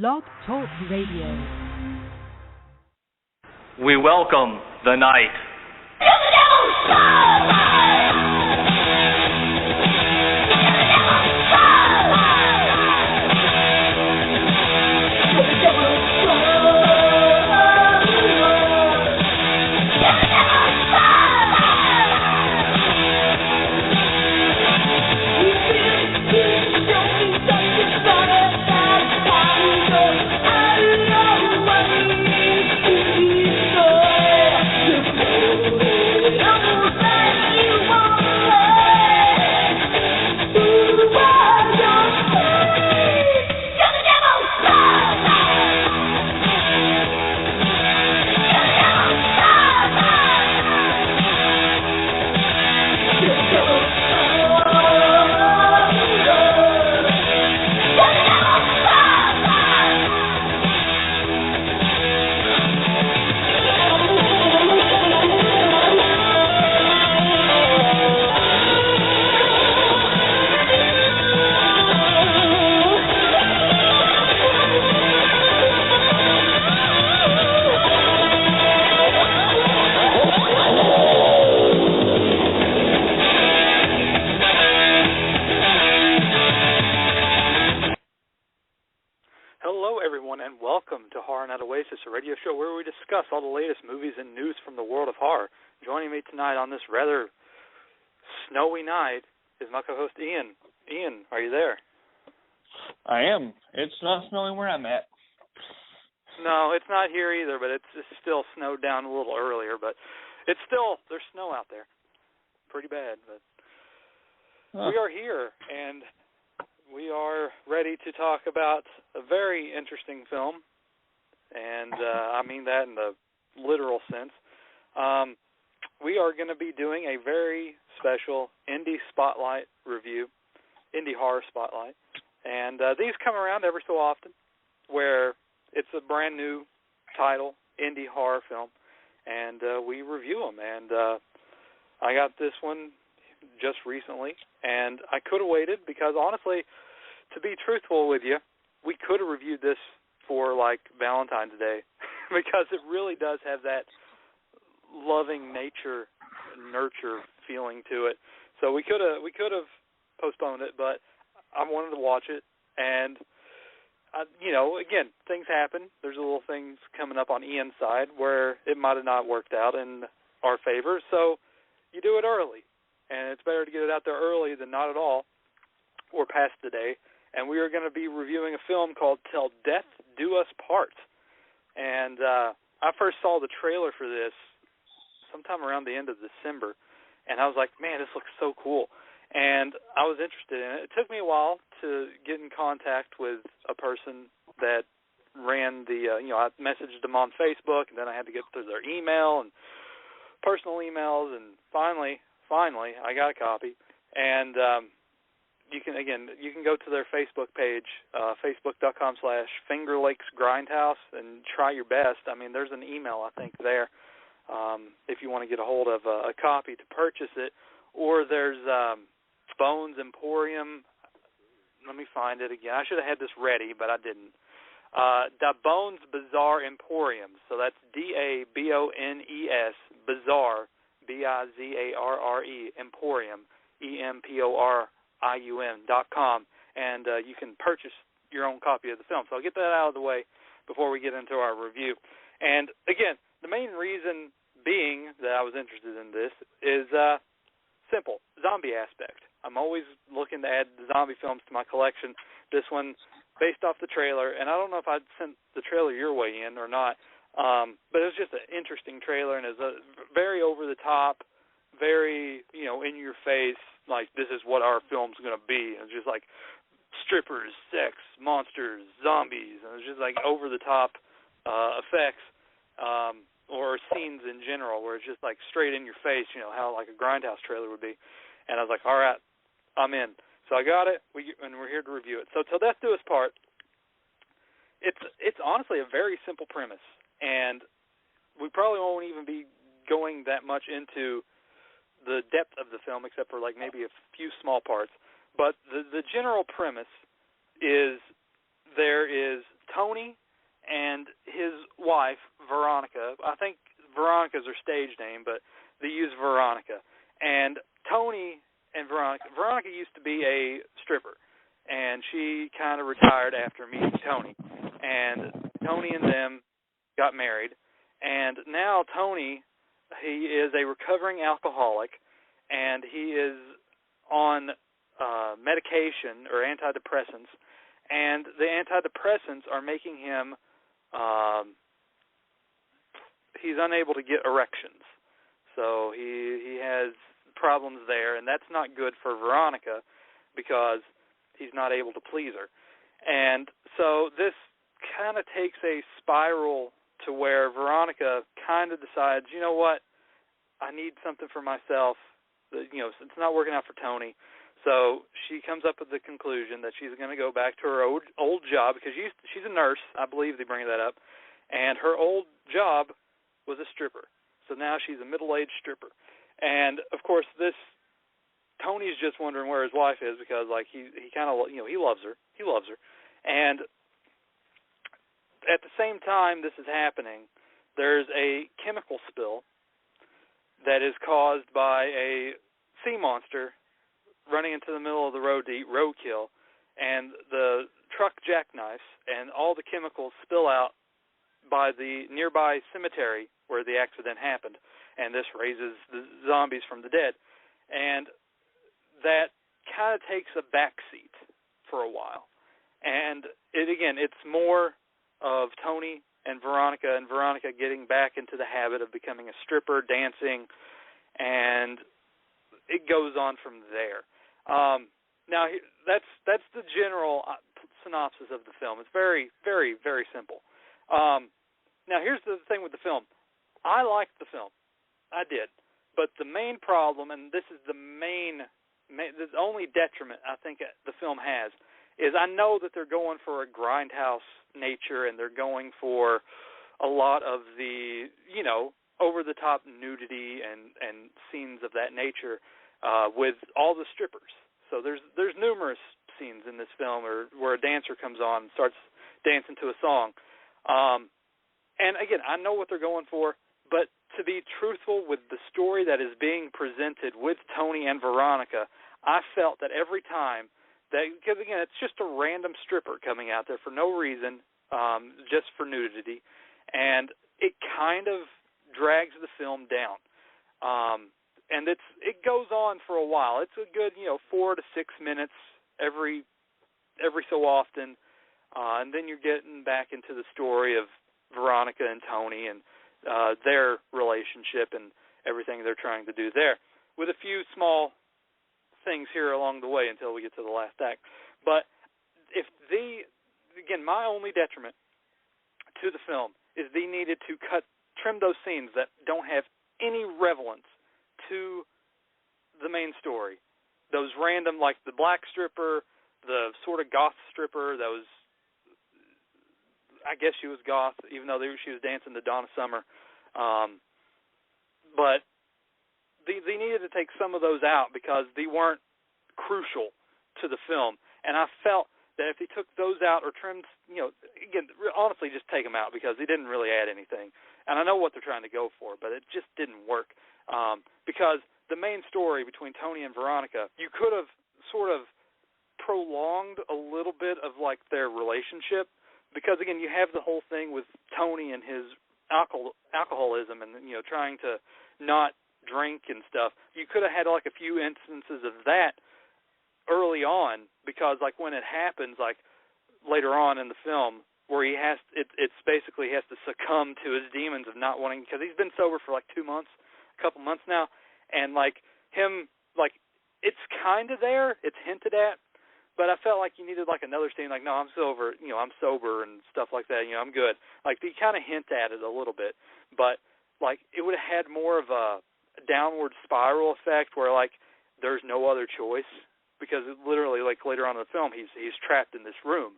Blog Talk Radio. We welcome the night. Oasis, a radio show where we discuss all the latest movies and news from the world of horror. Joining me tonight on this rather snowy night is my co-host Ian. Ian, are you there? I am. It's not snowing where I'm at. No, it's not here either, but it's still snowed down a little earlier, but it's still, there's snow out there. Pretty bad, but we are here, and we are ready to talk about a very interesting film. And I mean that in the literal sense. We are going to be doing a very special indie spotlight review, indie horror spotlight. And these come around every so often where it's a brand new title, indie horror film, and we review them. And I got this one just recently, and I could have waited because, honestly, to be truthful with you, we could have reviewed this for like Valentine's Day because it really does have that loving nature, nurture feeling to it. So we could have postponed it, but I wanted to watch it, and again, things happen. There's little things coming up on Ian's side where it might have not worked out in our favor. So you do it early, and it's better to get it out there early than not at all or past the day. And we are going to be reviewing a film called Till Death Do Us Part. And I first saw the trailer for this sometime around the end of December, and I was like, man, this looks so cool. And I was interested in it. It took me a while to get in contact with a person that ran the, I messaged them on Facebook, and then I had to get through their email and personal emails, and finally, I got a copy. And you can go to their Facebook page, facebook.com/Fingerlakes Grindhouse, and try your best. I mean, there's an email, I think, there if you want to get a hold of a copy to purchase it. Or there's Bones Emporium. Let me find it again. I should have had this ready, but I didn't. The Bones Bizarre Emporium. So that's DABONES, Bizarre, BIZARRE, Emporium, EMPORIUM.com, and you can purchase your own copy of the film. So I'll get that out of the way before we get into our review. And again, the main reason being that I was interested in this is simple, zombie aspect. I'm always looking to add zombie films to my collection. This one, based off the trailer, and I don't know if I'd sent the trailer your way in or not, but it was just an interesting trailer, and it was very over the top, very, in your face, like this is what our film's going to be. It's just like strippers, sex, monsters, zombies, and it's just like over the top effects or scenes in general where it's just like straight in your face, how like a Grindhouse trailer would be. And I was like, all right, I'm in. So I got it, and we're here to review it. So Till Death Do Us Part, it's honestly a very simple premise, and we probably won't even be going that much into the depth of the film, except for like maybe a few small parts. But the general premise is there is Tony Tony and his wife, Veronica. I think Veronica's her stage name, but they use Veronica. And Tony and Veronica used to be a stripper, and she kind of retired after meeting Tony. And Tony and them got married, and now Tony, he is a recovering alcoholic, and he is on medication or antidepressants, and the antidepressants are making him, he's unable to get erections. So he has problems there, and that's not good for Veronica because he's not able to please her. And so this kind of takes a spiral to where Veronica kind of decides, you know what, I need something for myself. You know, it's not working out for Tony. So she comes up with the conclusion that she's going to go back to her old job because she's a nurse. I believe they bring that up. And her old job was a stripper. So now she's a middle-aged stripper. And, of course, Tony's just wondering where his wife is because, like, he kind of, you know, he loves her. He loves her. And at the same time this is happening, there's a chemical spill that is caused by a sea monster running into the middle of the road to eat roadkill, and the truck jackknifes, and all the chemicals spill out by the nearby cemetery where the accident happened, and this raises the zombies from the dead. And that kind of takes a backseat for a while. And it's more of Tony and Veronica getting back into the habit of becoming a stripper, dancing, and it goes on from there. Now, that's the general synopsis of the film. It's very, very, very simple. Now, here's the thing with the film. I liked the film. I did. But the main problem, and this is the only detriment I think the film has, is I know that they're going for a grindhouse nature and they're going for a lot of the, you know, over-the-top nudity and scenes of that nature with all the strippers. So there's numerous scenes in this film where a dancer comes on and starts dancing to a song. And, again, I know what they're going for, but to be truthful with the story that is being presented with Tony and Veronica, I felt that every time because, again, it's just a random stripper coming out there for no reason, just for nudity, and it kind of drags the film down. And it goes on for a while. It's a good, 4 to 6 minutes every so often, and then you're getting back into the story of Veronica and Tony and their relationship and everything they're trying to do there, with a few small things here along the way until we get to the last act. But my only detriment to the film is they needed to trim those scenes that don't have any relevance to the main story. Those random, like the black stripper, the sort of goth stripper that was, I guess she was goth, even though she was dancing to Donna Summer. But they needed to take some of those out because they weren't crucial to the film. And I felt that if they took those out or trimmed, honestly, just take them out because they didn't really add anything. And I know what they're trying to go for, but it just didn't work. Because the main story between Tony and Veronica, you could have sort of prolonged a little bit of, like, their relationship. Because, again, you have the whole thing with Tony and his alcoholism and, trying to not drink and stuff. You could have had, like, a few instances of that early on because, like, when it happens, like, later on in the film where it's basically he has to succumb to his demons of not wanting, because he's been sober for, like, 2 months, a couple months now, and, like, him, like, it's kind of there, it's hinted at, but I felt like you needed, like, another scene, like, no, I'm sober, I'm sober and stuff like that, I'm good. Like, they kind of hint at it a little bit, but, like, it would have had more of a downward spiral effect where, like, there's no other choice, because it literally, like, later on in the film, he's trapped in this room,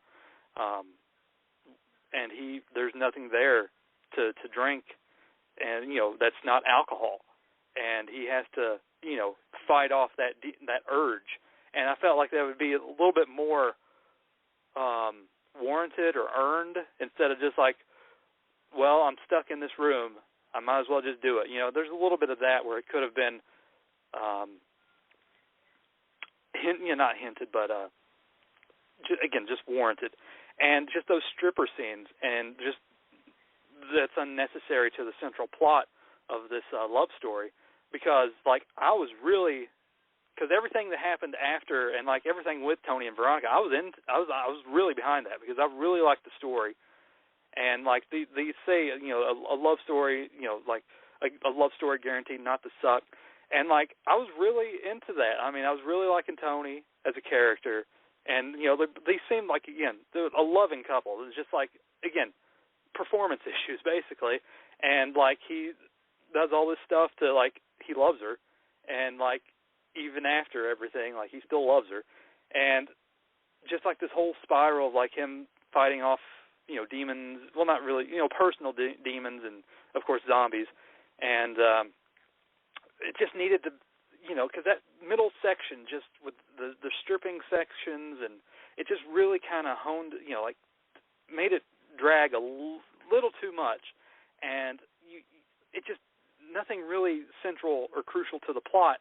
and there's nothing there to drink, and, that's not alcohol, and he has to, fight off that urge. And I felt like that would be a little bit more warranted or earned instead of just like, well, I'm stuck in this room, I might as well just do it. You know, there's a little bit of that where it could have been, not hinted, but just warranted. And just those stripper scenes, and just that's unnecessary to the central plot of this love story, because like I was really, because everything that happened after and like everything with Tony and Veronica, I was really behind that because I really liked the story. And like they say, you know, a love story, you know, like a love story guaranteed not to suck. And like I was really into that. I mean, I was really liking Tony as a character. And, you know, they seem like, again, they're a loving couple. It's just like, again, performance issues, basically. And, like, he does all this stuff to, like, he loves her. And, like, even after everything, like, he still loves her. And just, like, this whole spiral of, like, him fighting off, you know, demons. Well, not really, you know, personal demons and, of course, zombies. And it just needed to, you know, because that middle section, just with the stripping sections, and it just really kind of honed, you know, like made it drag a little too much, and it just nothing really central or crucial to the plot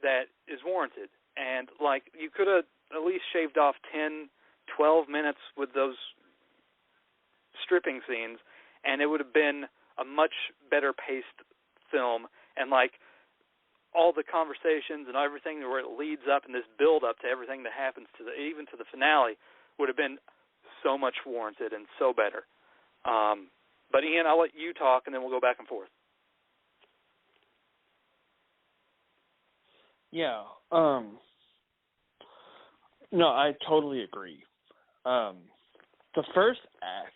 that is warranted. And like you could have at least shaved off 10, 12 minutes with those stripping scenes, and it would have been a much better paced film. And like all the conversations and everything where it leads up and this build up to everything that happens to even to the finale would have been so much warranted and so better. But Ian, I'll let you talk and then we'll go back and forth. Yeah. No, I totally agree. The first act,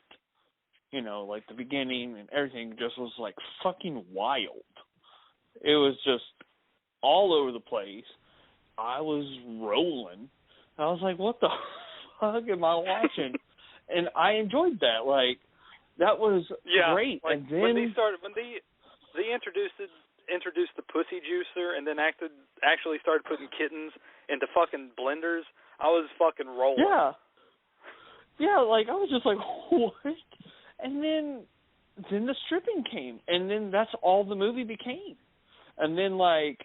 you know, like the beginning and everything just was like fucking wild. It was just all over the place. I was rolling. I was like, what the fuck am I watching? And I enjoyed that. Like, that was great. Like and then when they introduced the pussy juicer and then actually started putting kittens into fucking blenders, I was fucking rolling. Yeah, like I was just like, what? And then the stripping came, and then that's all the movie became. And then like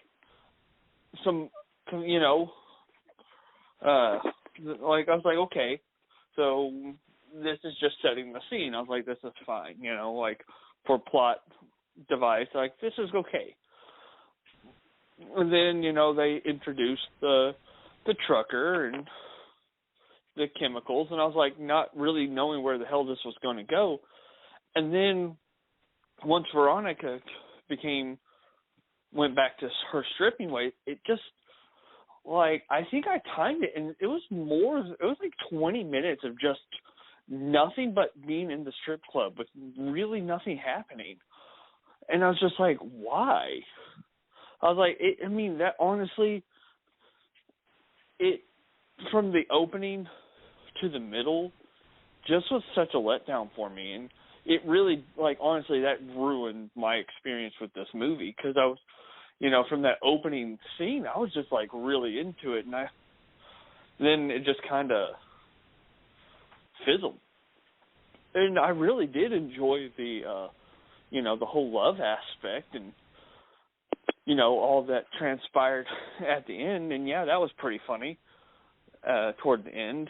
some, you know, like I was like, okay, so this is just setting the scene. I was like, this is fine, you know, like for plot device, like this is okay. And then, you know, they introduced the trucker and the chemicals, and I was like not really knowing where the hell this was going to go. And then once Veronica went back to her stripping weight, it just, like, I think I timed it, and it was like 20 minutes of just nothing but being in the strip club with really nothing happening. And I was just like, why? I was like, that honestly, from the opening to the middle, just was such a letdown for me. And it really, like, honestly, that ruined my experience with this movie, because I was, you know, from that opening scene, I was just, like, really into it, and then it just kind of fizzled. And I really did enjoy the, you know, the whole love aspect and, you know, all that transpired at the end. And, yeah, that was pretty funny toward the end.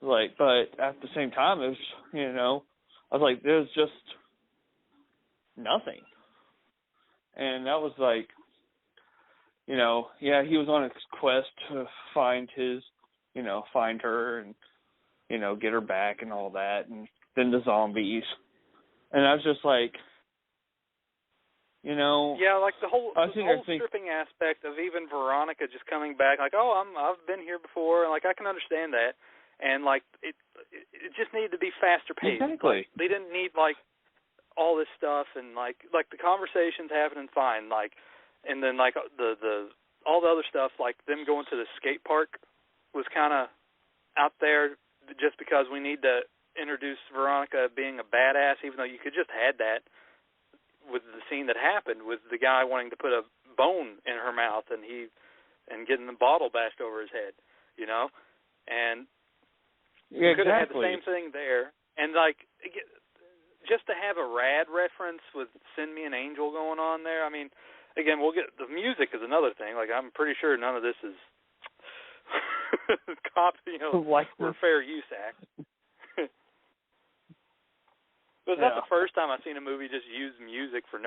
Like, but at the same time, it was, you know, I was like, there's just nothing. And that was like, you know, yeah, he was on his quest to find her and, you know, get her back and all that, and then the zombies. And I was just like, you know. Yeah, like the whole stripping aspect of even Veronica just coming back, like, oh, I've been here before, and like I can understand that. And like it just needed to be faster paced. Exactly. Like, they didn't need like all this stuff, and like the conversations happening fine, like, and then like the all the other stuff, like them going to the skate park was kind of out there just because we need to introduce Veronica being a badass, even though you could just had that with the scene that happened with the guy wanting to put a bone in her mouth and getting the bottle bashed over his head, you know. And You exactly. could have had the same thing there, and like just to have a Rad reference with "Send Me an Angel" going on there. I mean, again, we'll get the music is another thing. Like I'm pretty sure none of this is copy, or Fair Use Act. But it's not the first time I've seen a movie just use music for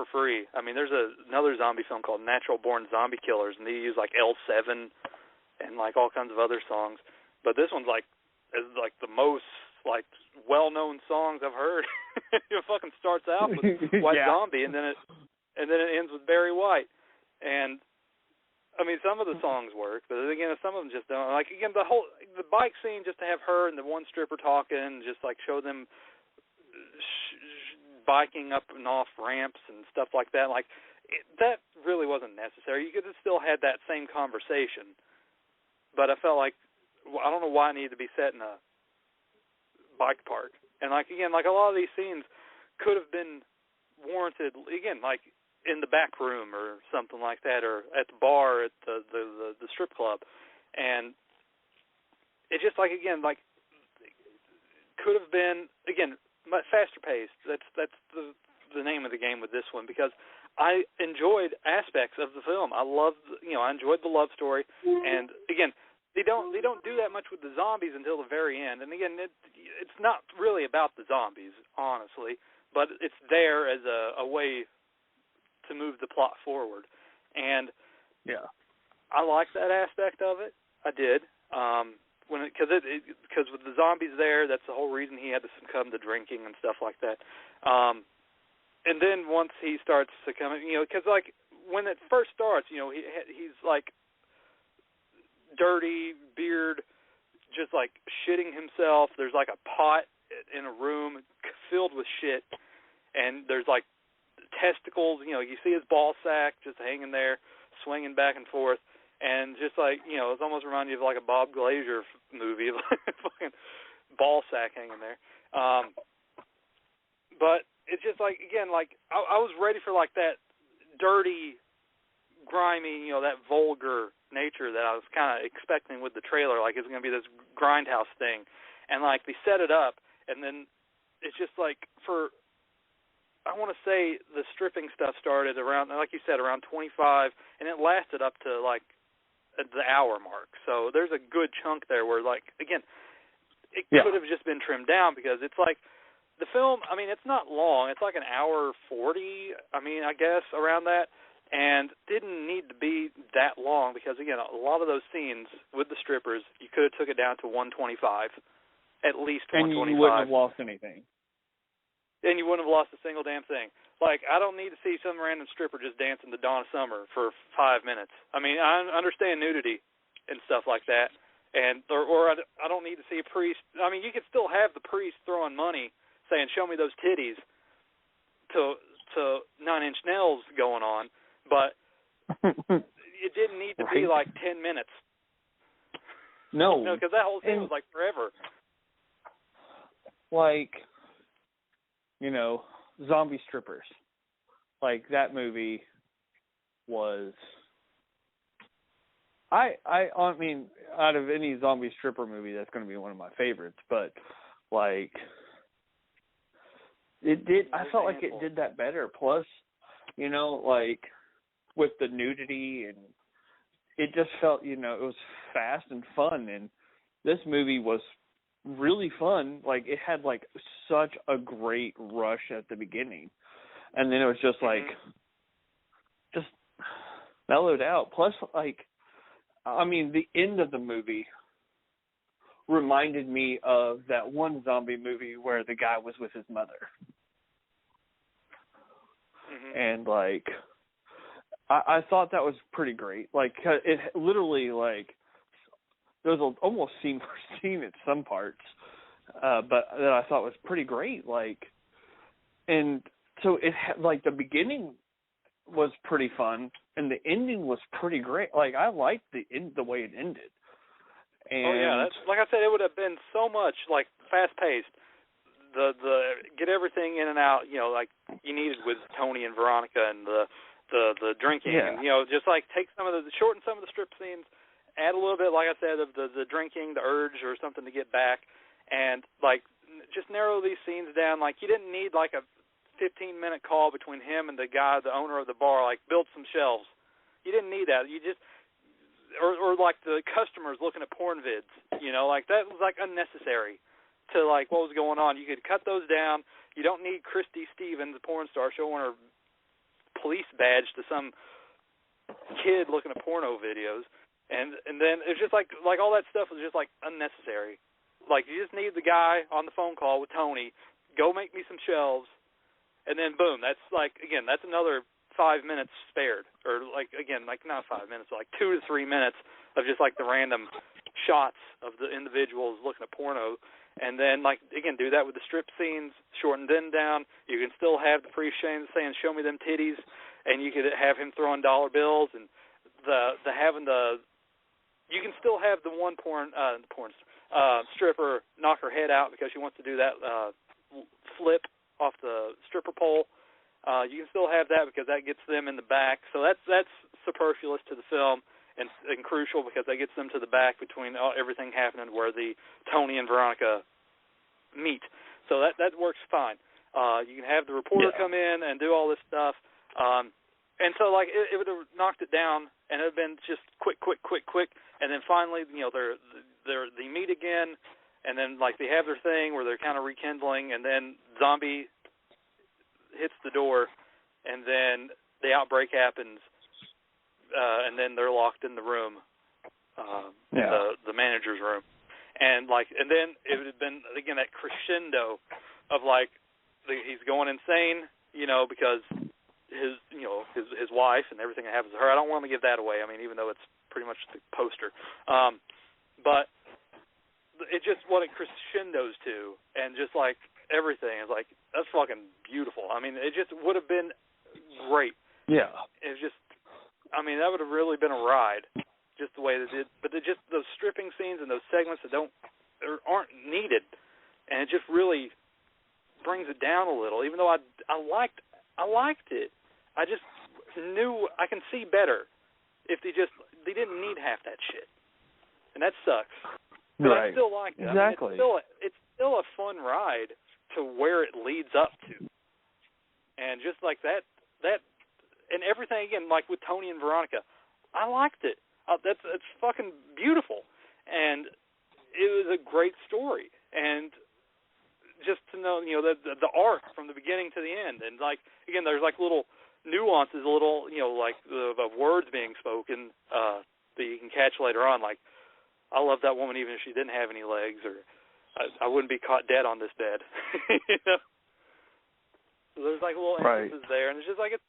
free. I mean, there's another zombie film called Natural Born Zombie Killers, and they use like L7 and like all kinds of other songs. But this one's is the most like well-known songs I've heard. It fucking starts out with White Zombie, and then it ends with Barry White. And I mean, some of the songs work, but again, some of them just don't. Like again, the bike scene, just to have her and the one stripper talking, just like show them biking up and off ramps and stuff like that. Like that really wasn't necessary. You could have still had that same conversation, but I felt like I don't know why it needed to be set in a bike park. And like again, like a lot of these scenes could have been warranted. Again, like in the back room or something like that, or at the bar at the strip club, and it just like again like could have been again faster paced. That's the name of the game with this one, because I enjoyed aspects of the film. I enjoyed the love story, and again. They don't do that much with the zombies until the very end. And again, it's not really about the zombies, honestly, but it's there as a way to move the plot forward. And I liked that aspect of it. I did. Because with the zombies there, that's the whole reason he had to succumb to drinking and stuff like that. And then once he starts succumbing, because like when it first starts, he's like dirty, beard, just like shitting himself. There's like a pot in a room filled with shit, and there's like testicles. You see his ball sack just hanging there, swinging back and forth, and just like it's almost reminding you of like a Bob Glazer movie, like fucking ball sack hanging there. But it's just like again, like I was ready for like that dirty, grimy, that vulgar nature that I was kind of expecting with the trailer. Like it's going to be this grindhouse thing, and like they set it up, and then it's just like I want to say the stripping stuff started around, like you said, around 25, and it lasted up to like the hour mark. So there's a good chunk there where like again, it could have just been trimmed down, because it's like the film. I mean, it's not long. It's like an hour 40. I mean, I guess around that. And didn't need to be that long, because, again, a lot of those scenes with the strippers, you could have took it down to 125, at least 125. And you wouldn't have lost anything. And you wouldn't have lost a single damn thing. Like, I don't need to see some random stripper just dancing to Donna Summer for 5 minutes. I mean, I understand nudity and stuff like that, or I don't need to see a priest. I mean, you could still have the priest throwing money, saying, "Show me those titties," to 9 Inch Nails going on. But it didn't need to be like 10 minutes. No. Because that whole thing was like forever. Like, zombie strippers. Like, that movie was... I mean, out of any zombie stripper movie, that's going to be one of my favorites. But, like, it did... I felt like it did that better. Plus, like... with the nudity, and it just felt, it was fast and fun, and this movie was really fun. Like, it had, like, such a great rush at the beginning, and then it was just, like, just mellowed out. Plus, like, I mean, the end of the movie reminded me of that one zombie movie where the guy was with his mother. And, like... I thought that was pretty great. Like, it literally, like, there was almost scene for scene at some parts, but that I thought was pretty great. Like, and so it had, like, the beginning was pretty fun, and the ending was pretty great. Like, I liked the way it ended. And that's, like I said, it would have been so much, like, fast-paced. The get everything in and out, like you needed with Tony and Veronica, and the drinking, and just like shorten some of the strip scenes, add a little bit, like I said, of the drinking, the urge, or something to get back, and like just narrow these scenes down. Like you didn't need like a 15-minute call between him and the guy, the owner of the bar, like build some shelves. You didn't need that. You just or like the customers looking at porn vids, you know, like that was like unnecessary to like what was going on. You could cut those down. You don't need Christy Stevens, the porn star, showing her police badge to some kid looking at porno videos. And then it's just like all that stuff was just like unnecessary. Like you just need the guy on the phone call with Tony, go make me some shelves, and then boom, that's like again, that's another 5 minutes spared, or like again, like not 5 minutes, but like 2 to 3 minutes of just like the random shots of the individuals looking at porno, and then like again, do that with the strip scenes, shorten them down. You can still have the priest saying "Show me them titties," and you could have him throwing dollar bills, and you can still have the one stripper knock her head out because she wants to do that flip off the stripper pole. You can still have that because that gets them in the back. So that's superfluous to the film and crucial because that gets them to the back between everything happening where the Tony and Veronica meet. So that works fine. You can have the reporter come in and do all this stuff. And so like it would have knocked it down and it would have been just quick. And then finally, you know, they meet again, and then like they have their thing where they're kind of rekindling, and then Zombie hits the door, and then the outbreak happens, and then they're locked in the room, the manager's room, and then it would have been again that crescendo of like he's going insane, you know, because his wife and everything that happens to her. I don't want to give that away. I mean, even though it's pretty much the poster, but it just what it crescendos to, and just like everything is like that's fucking beautiful. I mean, it just would have been great. Yeah, it's just, I mean, that would have really been a ride, just the way they did. But just those stripping scenes and those segments that aren't needed, and it just really brings it down a little. Even though I liked it, I just knew I can see better if they didn't need half that shit, and that sucks. But I still like it. Exactly. I mean, it's still a fun ride to where it leads up to, and just like that, and everything again, like with Tony and Veronica, I liked it. It's fucking beautiful, and it was a great story, and just to know, you know, the arc from the beginning to the end, and like again, there's like little nuances, like of words being spoken that you can catch later on. Like, I love that woman even if she didn't have any legs, or I wouldn't be caught dead on this bed. You know? So there's like little instances there, and it's just like it's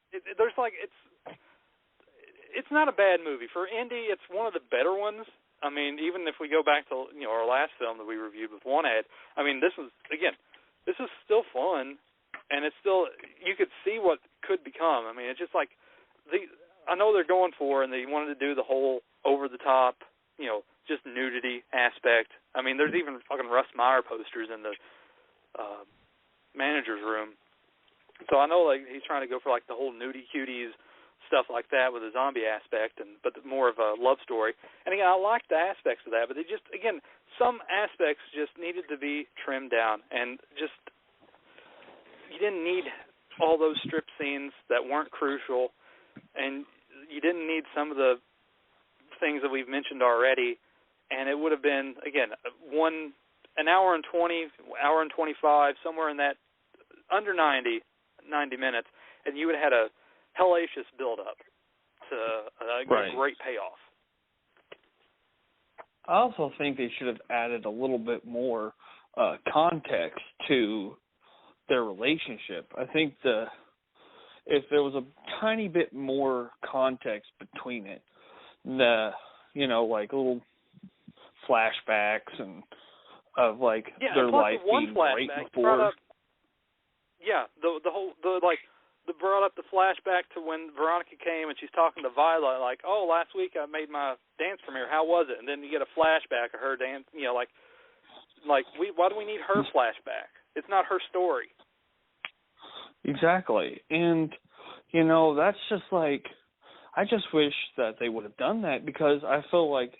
not a bad movie for indie. It's one of the better ones. I mean, even if we go back to our last film that we reviewed with One Ad, I mean, this is still fun. And it's still, you could see what could become. I mean, it's just like, I know they're going for, and they wanted to do the whole over-the-top, just nudity aspect. I mean, there's even fucking Russ Meyer posters in the manager's room. So I know like he's trying to go for like the whole nudie cuties stuff like that with a zombie aspect, but more of a love story. And again, I like the aspects of that, but they just, again, some aspects just needed to be trimmed down, and just, you didn't need all those strip scenes that weren't crucial, and you didn't need some of the things that we've mentioned already, and it would have been, again, an hour and 20, hour and 25, somewhere in that, under 90 minutes, and you would have had a hellacious build-up to a great payoff. I also think they should have added a little bit more context to their relationship. I think if there was a tiny bit more context between it, like little flashbacks and of like their life being right before. They brought up the flashback to when Veronica came and she's talking to Violet, like, oh, last week I made my dance premiere. How was it? And then you get a flashback of her dance. Why do we need her flashback? It's not her story. Exactly. And, that's just like, I just wish that they would have done that, because I feel like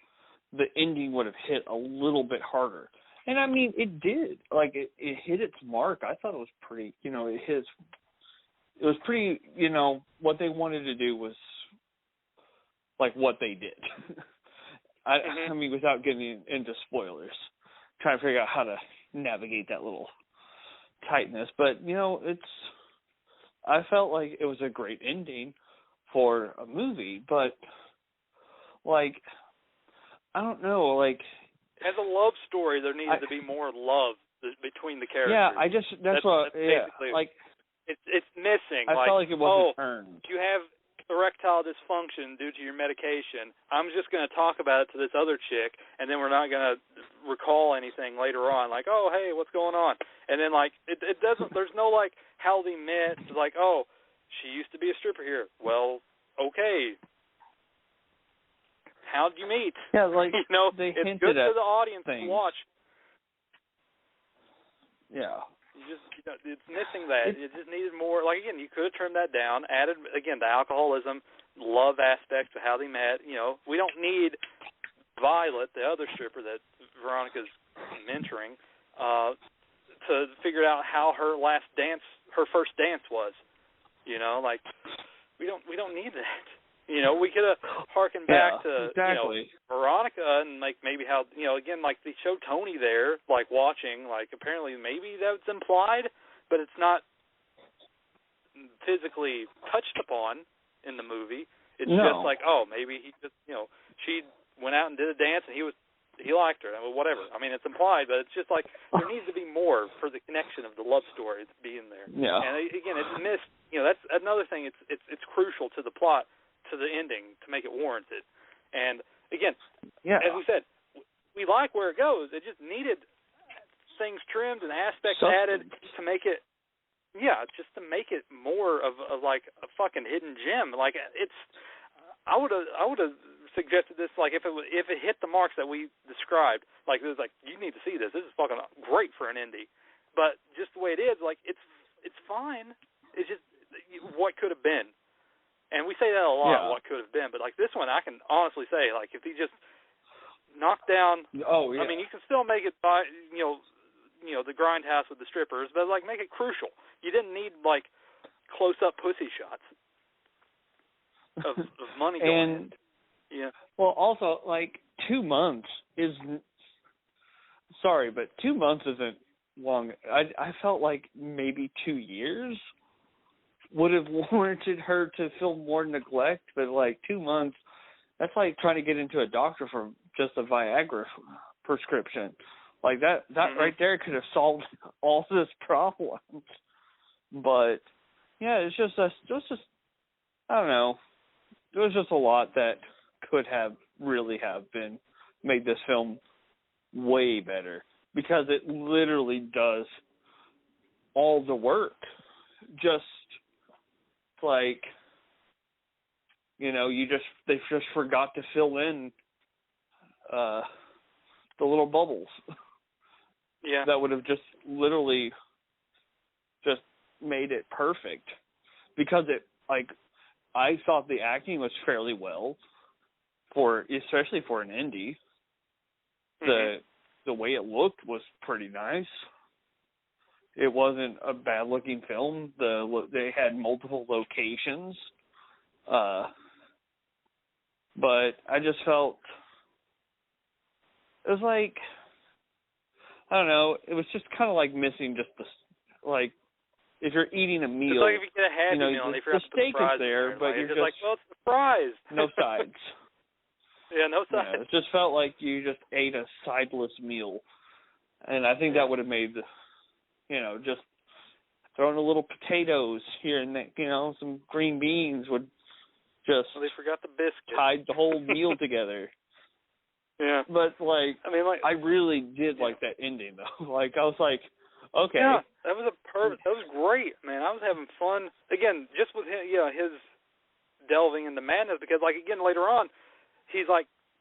the ending would have hit a little bit harder. And I mean, it did. Like, it hit its mark. I thought it was pretty, it was pretty, what they wanted to do was, like, what they did. I mean, without getting into spoilers, trying to figure out how to navigate that little tightness. But, I felt like it was a great ending for a movie, but, like, I don't know, like... As a love story, there needs to be more love between the characters. Yeah, that's what, like... It's missing. I felt like it wasn't earned. You have erectile dysfunction due to your medication. I'm just going to talk about it to this other chick, and then we're not going to recall anything later on. Like, oh, hey, what's going on? And then, like, it doesn't. There's no like how they met. It's like, oh, she used to be a stripper here. Well, okay. How'd you meet? Yeah, like they it's good for the audience to watch. Yeah. It's missing that. It just needed more. Like, again, you could have trimmed that down, added, again, the alcoholism, love aspect of how they met. We don't need Violet, the other stripper that Veronica's mentoring, to figure out how her first dance was. Like, we don't need that. We could have harkened back to Veronica and like maybe how again, like they show Tony there like watching, like apparently maybe that's implied, but it's not physically touched upon in the movie. It's just like, oh, maybe he just she went out and did a dance and he liked her. Whatever. I mean, it's implied, but it's just like there needs to be more for the connection of the love story to be in there. Yeah. And again, it's missed. That's another thing. It's crucial to the plot, to the ending, to make it warranted. And again, as we said, we like where it goes. It just needed things trimmed and aspects added to make it, just to make it more of like a fucking hidden gem. Like I would have suggested this, like if it hit the marks that we described, like it was like, you need to see this. This is fucking great for an indie. But just the way it is, like it's fine. It's just what could have been. And we say that a lot, what could have been. But, like, this one, I can honestly say, like, if he just knocked down... Oh, yeah. I mean, you can still make it by, the grindhouse with the strippers, but, like, make it crucial. You didn't need, like, close-up pussy shots of money going in. Yeah. Well, also, like, 2 months is... Sorry, but 2 months isn't long. I felt like maybe 2 years would have warranted her to feel more neglect, but like 2 months, that's like trying to get into a doctor for just a Viagra prescription. Like that right there could have solved all this problems. But yeah, it's just I don't know. There was just a lot that could have really have been made this film way better, because it literally does all the work. Just like, they just forgot to fill in the little bubbles. Yeah. That would have just literally just made it perfect. Because I thought the acting was fairly well, especially for an indie. The way it looked was pretty nice. It wasn't a bad-looking film. They had multiple locations. But I just felt... It was like... I don't know. It was just kind of like missing just the... Like, if you're eating a meal... It's like if you get a Happy Meal and they forgot the steak is there, but you're just... like, well, it's the fries. No sides. Yeah, no sides. Yeah, it just felt like you just ate a sideless meal. And I think that would have made the... just throwing a little potatoes here and there, some green beans would just... Well, they forgot the biscuit. Tied the whole meal together. Yeah. But, I really did like that ending, though. Like, I was like, okay. Yeah, that was that was great, man. I was having fun. Again, just with him, his delving into madness, because, again, later on, he's,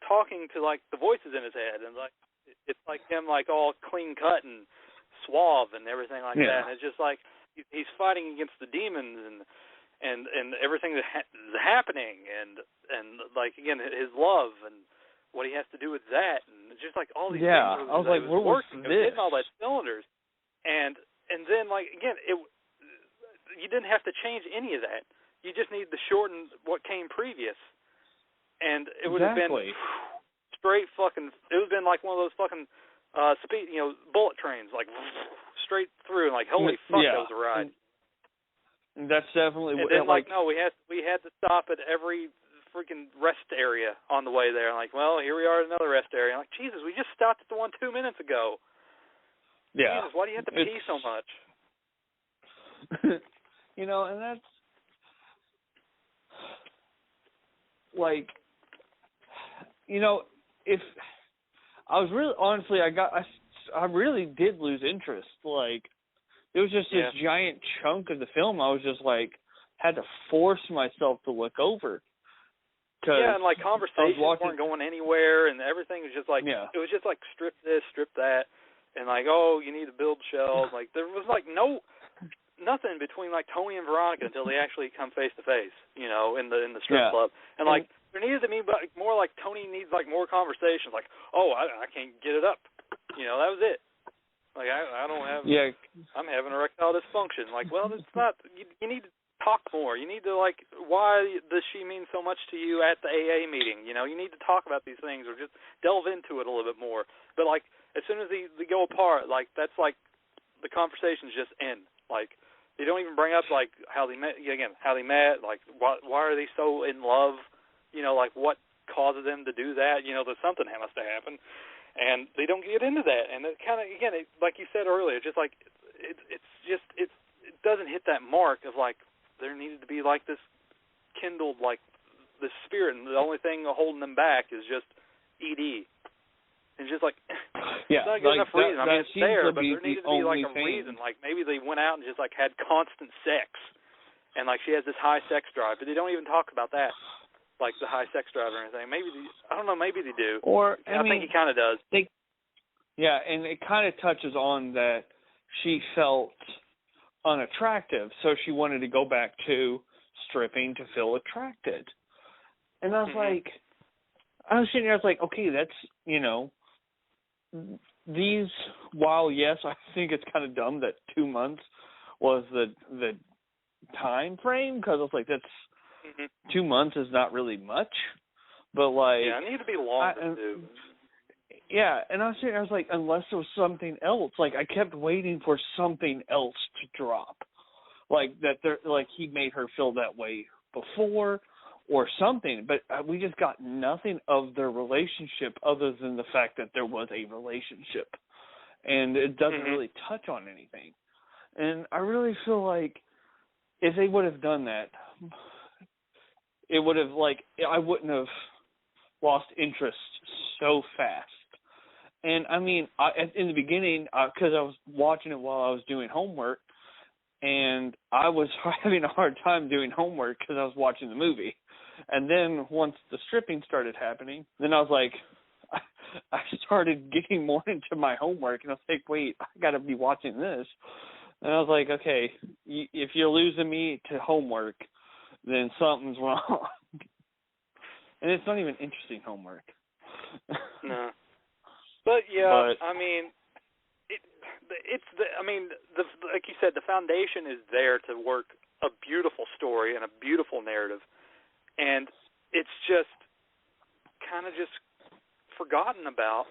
talking to, the voices in his head, and, it's like him, all clean-cut and suave and everything like that. And it's just he's fighting against the demons and everything that is happening, and again, his love and what he has to do with that, and just like all these yeah, things. I was like, what was working. this? It was hitting all that cylinders, and then like again, you didn't have to change any of that. You just need to shorten what came previous, and it would have been straight fucking. It would have been like one of those fucking speed, bullet trains, like straight through, and like holy fuck, that was a ride. And that's definitely. And then no, we had to stop at every freaking rest area on the way there. Like, well, here we are at another rest area. I'm like, Jesus, we just stopped at the one 2 minutes ago. Yeah. Jesus, why do you have to pee so much? And that's like, if I was really, honestly, I really did lose interest. Like, it was just this giant chunk of the film. I was just like, had to force myself to look over. Yeah, and like conversations weren't going anywhere, and everything was just like, it was just like strip this, strip that, and like, oh, you need to build shelves. Like, there was like nothing between like Tony and Veronica until they actually come face to face, in the strip club, and like there needed to be more like Tony needs like more conversations. Like, oh, I can't get it up, that was it. Like I don't have, I'm having erectile dysfunction. Like, well, it's not. You need to talk more. You need to like, why does she mean so much to you at the AA meeting? You need to talk about these things or just delve into it a little bit more. But like, as soon as they go apart, like that's like the conversations just end. Like they don't even bring up like how they met. Like why are they so in love? Like what causes them to do that? There's something that must have happened, and they don't get into that. And it kind of like you said earlier, just like it doesn't hit that mark of like. There needed to be like this kindled like this spirit, and the only thing holding them back is just ED. It's just like it's not good enough reason. I mean, it's there, but there needed to be like a reason. Like maybe they went out and just like had constant sex, and like she has this high sex drive, but they don't even talk about that, like the high sex drive or anything. Maybe I don't know. Maybe they do. Or I think he kind of does. And it kind of touches on that she felt unattractive, so she wanted to go back to stripping to feel attracted. And I was like, I was sitting there, I was like, okay, that's, these, while yes, I think it's kind of dumb that 2 months was the time frame, because I was like, that's 2 months is not really much, but like... Yeah, it needed to be longer, too. Yeah, and I was like, unless there was something else, like I kept waiting for something else to drop, like he made her feel that way before, or something. But we just got nothing of their relationship other than the fact that there was a relationship, and it doesn't really touch on anything. And I really feel like if they would have done that, it would have I wouldn't have lost interest so fast. And, I mean, in the beginning, because I was watching it while I was doing homework, and I was having a hard time doing homework because I was watching the movie. And then once the stripping started happening, then I was like, I started getting more into my homework, and I was like, wait, I got to be watching this. And I was like, okay, if you're losing me to homework, then something's wrong. And it's not even interesting homework. No. But I mean, like you said, the foundation is there to work a beautiful story and a beautiful narrative, and it's just kind of just forgotten about.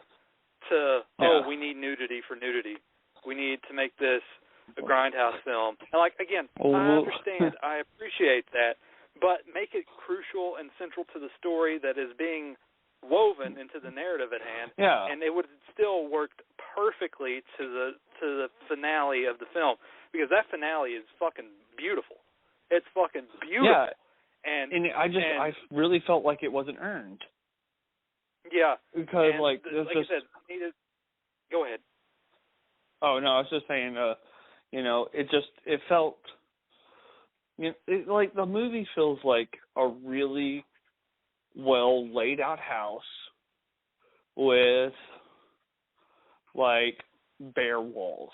We need nudity for nudity. We need to make this a Grindhouse film. And like again, I understand, I appreciate that, but make it crucial and central to the story that is being woven into the narrative at hand, and it would still worked perfectly to the finale of the film, because that finale is fucking beautiful. It's fucking beautiful. Yeah. I really felt like it wasn't earned. Yeah. Because and like I said, go ahead. Oh no, I was just saying, it felt, like the movie feels like a really well laid out house with like bare walls.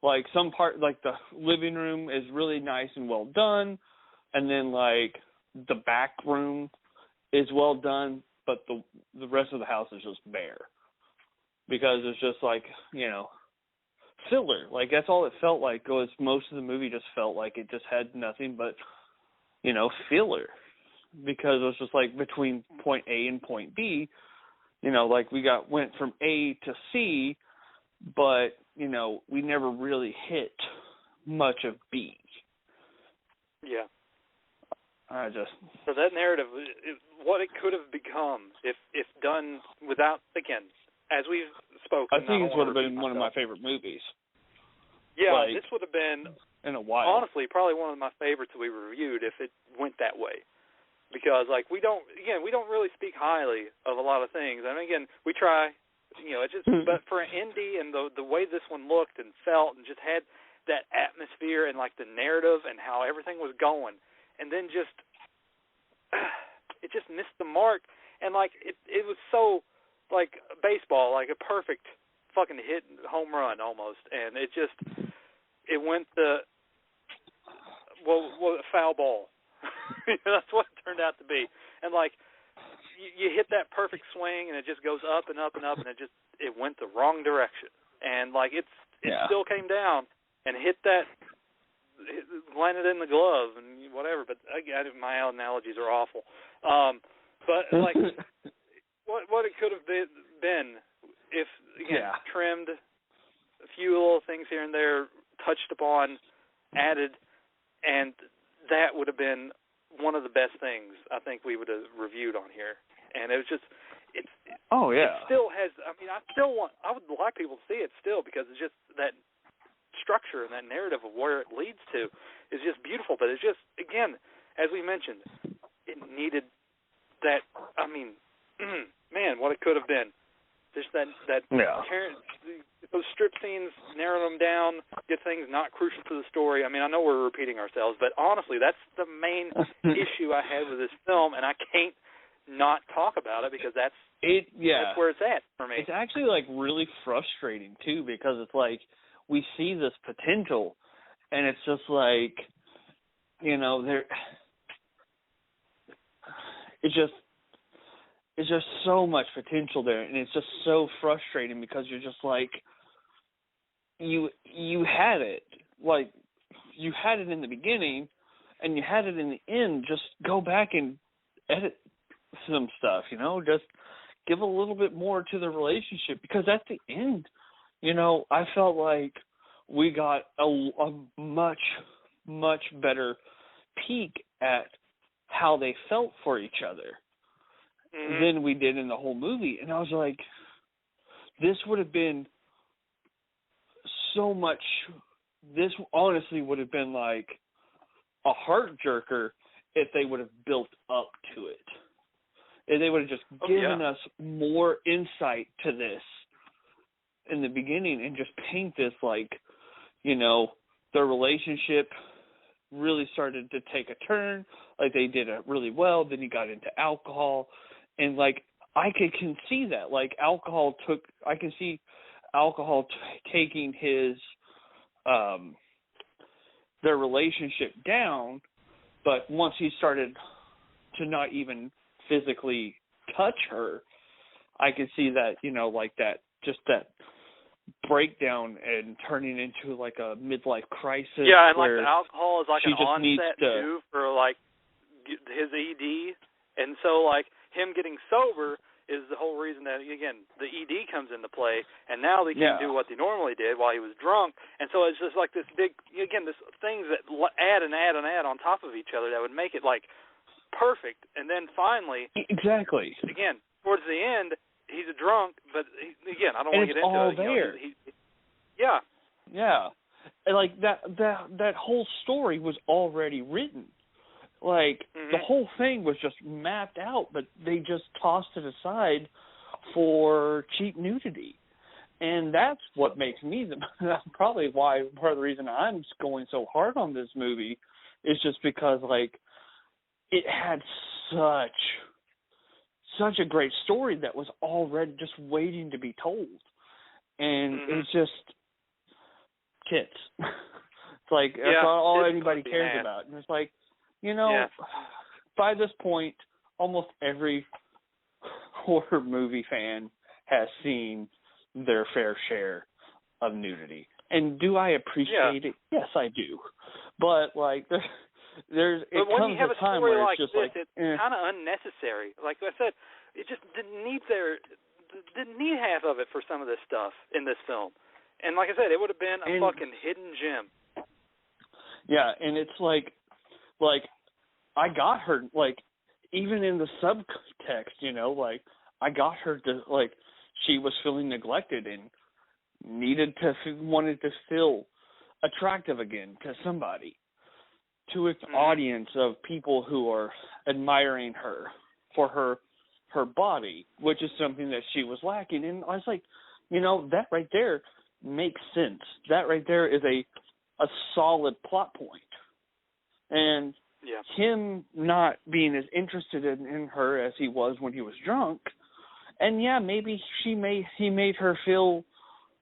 Like some part, like the living room is really nice and well done, and then like the back room is well done, but the rest of the house is just bare. Because it's just like, filler. Like, that's all it felt like. Was most of the movie just felt like it just had nothing but, filler. Because it was just like between point A and point B, like we went from A to C, but, we never really hit much of B. Yeah. So that narrative, what it could have become if done without, again, as we've spoken. I think this would have been one of my favorite movies. Yeah, this would have been, in a while. Honestly, probably one of my favorites that we reviewed if it went that way. Because, like, we don't really speak highly of a lot of things. I mean, again, we try, it just, but for an indie and the way this one looked and felt and just had that atmosphere and, like, the narrative and how everything was going, and then it just missed the mark. And, like, it was so, like, baseball, like a perfect fucking hit home run almost. And it went foul ball. That's what it turned out to be. And, like, you hit that perfect swing, and it just goes up and up and up, and it went the wrong direction. And, like, it still came down and landed in the glove and whatever. But, again, my analogies are awful. But, like, what it could have been if, again, trimmed, a few little things here and there, touched upon, added, and that would have been one of the best things I think we would have reviewed on here. And it was just, it still has, I mean, I would like people to see it still, because it's just that structure and that narrative of where it leads to is just beautiful. But it's just, again, as we mentioned, it needed that, I mean, man, what it could have been. Just those strip scenes, narrow them down, get things not crucial to the story. I mean, I know we're repeating ourselves, but honestly, that's the main issue I had with this film, and I can't not talk about it because that's where it's at for me. It's actually, like, really frustrating, too, because it's like we see this potential, and it's just like, it's just so much potential there, and it's just so frustrating because you're just like, you had it. Like, you had it in the beginning, and you had it in the end. Just go back and edit some stuff, just give a little bit more to the relationship, because at the end, I felt like we got a much, much better peek at how they felt for each other than we did in the whole movie. And I was like, this would have been so much, this honestly would have been like a heart jerker if they would have built up to it. If they would have just given us more insight to this in the beginning and just paint this like, their relationship really started to take a turn, like they did it really well, then he got into alcohol. And, like, I can see that. Like, I can see alcohol taking his, their relationship down, but once he started to not even physically touch her, I could see that, like that, just that breakdown and turning into, like, a midlife crisis. Yeah, and, like, the alcohol is, like, an onset, too, for, like, his ED. And so, like, him getting sober is the whole reason that, again, the ED comes into play, and now they can do what they normally did while he was drunk. And so it's just like this big, again, this things that add and add and add on top of each other that would make it, like, perfect. And then finally, exactly, again, towards the end, he's a drunk, but, again, I don't want to get into it. It's all there. Yeah. And, like, that whole story was already written. Like, the whole thing was just mapped out, but they just tossed it aside for cheap nudity. And that's what makes me, that's probably why, part of the reason I'm going so hard on this movie is just because, like, it had such a great story that was already just waiting to be told. And it's just tits. It's like, that's all anybody cares about. And it's like, by this point, almost every horror movie fan has seen their fair share of nudity. And do I appreciate it? Yes, I do. But like there's but when comes you have a time story where like it's just this, like it's kind of unnecessary. Like I said, it just didn't need half of it for some of this stuff in this film. And like I said, it would have been a fucking hidden gem. Yeah, and it's like I got her, like, even in the subtext, you know, like, I got her to, like, she was feeling neglected and wanted to feel attractive again to somebody, to its audience of people who are admiring her for her body, which is something that she was lacking. And I was like, you know, that right there makes sense. That right there is a solid plot point. And him not being as interested in her as he was when he was drunk, and maybe he made her feel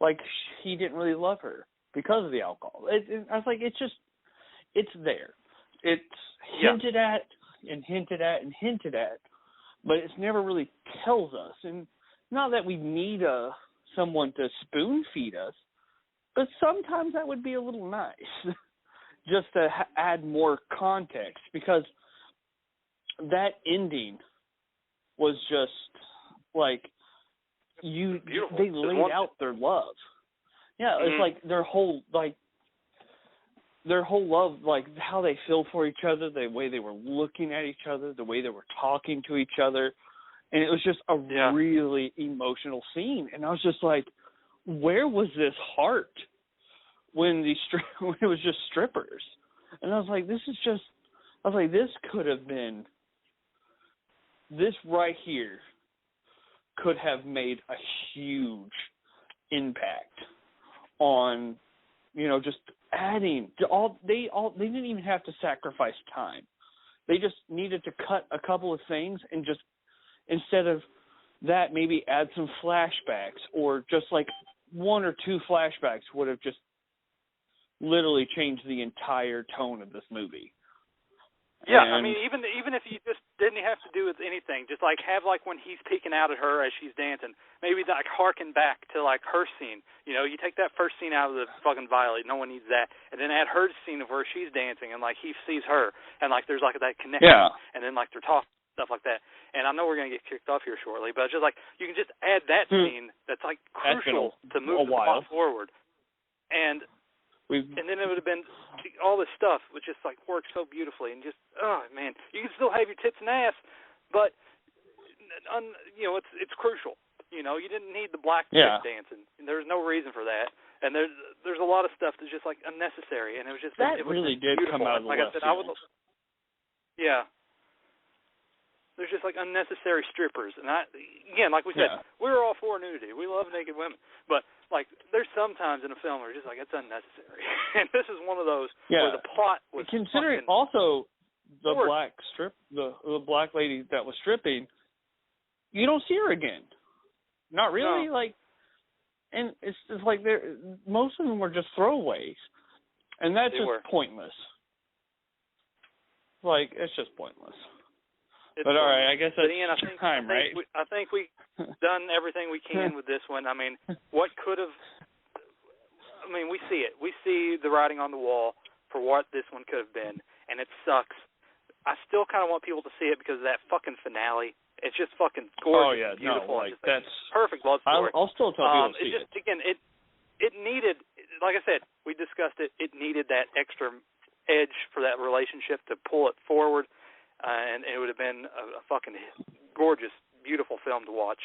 like he didn't really love her because of the alcohol. I was like, it's there. It's hinted at and hinted at and hinted at, but it's never really tells us. And not that we need someone to spoon feed us, but sometimes that would be a little nice. Just to add more context, because that ending was just like beautiful. They laid out their love. Yeah, it's like their whole love, like how they feel for each other, the way they were looking at each other, the way they were talking to each other, and it was just a really emotional scene. And I was just like, where was this heart when when it was just strippers? And I was like, this could have been, this right here could have made a huge impact on, you know, just adding to they didn't even have to sacrifice time. They just needed to cut a couple of things and just, instead of that, maybe add some flashbacks, or just like one or two flashbacks would have just literally changed the entire tone of this movie. Yeah, I mean, even if you just didn't have to do with anything, just like have like when he's peeking out at her as she's dancing, maybe like harken back to like her scene. You know, you take that first scene out of the fucking Violet, no one needs that, and then add her scene of where she's dancing and like he sees her and like there's like that connection, and then like they're talking, stuff like that. And I know we're gonna get kicked off here shortly, but just like you can just add that scene that's like crucial to move the plot forward, and then it would have been all this stuff, which just like works so beautifully, and just man, you can still have your tits and ass, but you know it's crucial. You know, you didn't need the black chick dancing. There's no reason for that, and there's a lot of stuff that's just like unnecessary, and it was just that it was really just did beautiful. come out of the like left I said, field. There's just like unnecessary strippers, and again, like we said, we're all for nudity. We love naked women, but like there's sometimes in a film where it's just like it's unnecessary, and this is one of those where the plot was. Considering also the black the black lady that was stripping, you don't see her again. Not really, like, and it's just like most of them were just throwaways, and that's just pointless. Like, it's just pointless. But all right, I guess that's Ian, time, right? I think we've done everything we can with this one. I mean, what could have? I mean, we see it. We see the writing on the wall for what this one could have been, and it sucks. I still kind of want people to see it because of that fucking finale. It's just fucking gorgeous, beautiful. No, like, just that's perfect love story. I'll still tell people to see it. Again, it needed, like I said, we discussed it. It needed that extra edge for that relationship to pull it forward. And it would have been a fucking gorgeous, beautiful film to watch.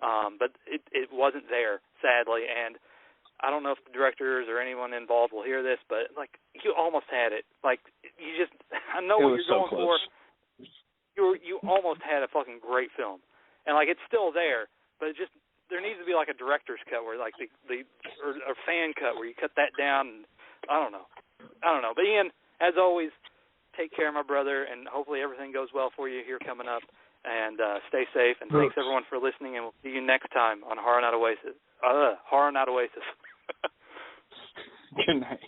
But it wasn't there, sadly. And I don't know if the directors or anyone involved will hear this, but, like, you almost had it. Like, you just, I know what you're going for. You almost had a fucking great film. And, like, it's still there, but it just, there needs to be, like, a director's cut where, like, or a fan cut where you cut that down. And I don't know. But, Ian, as always, take care, my brother, and hopefully everything goes well for you here coming up. And stay safe, and thanks everyone for listening, and we'll see you next time on Horror Not Oasis. Horror Not Oasis. Good night.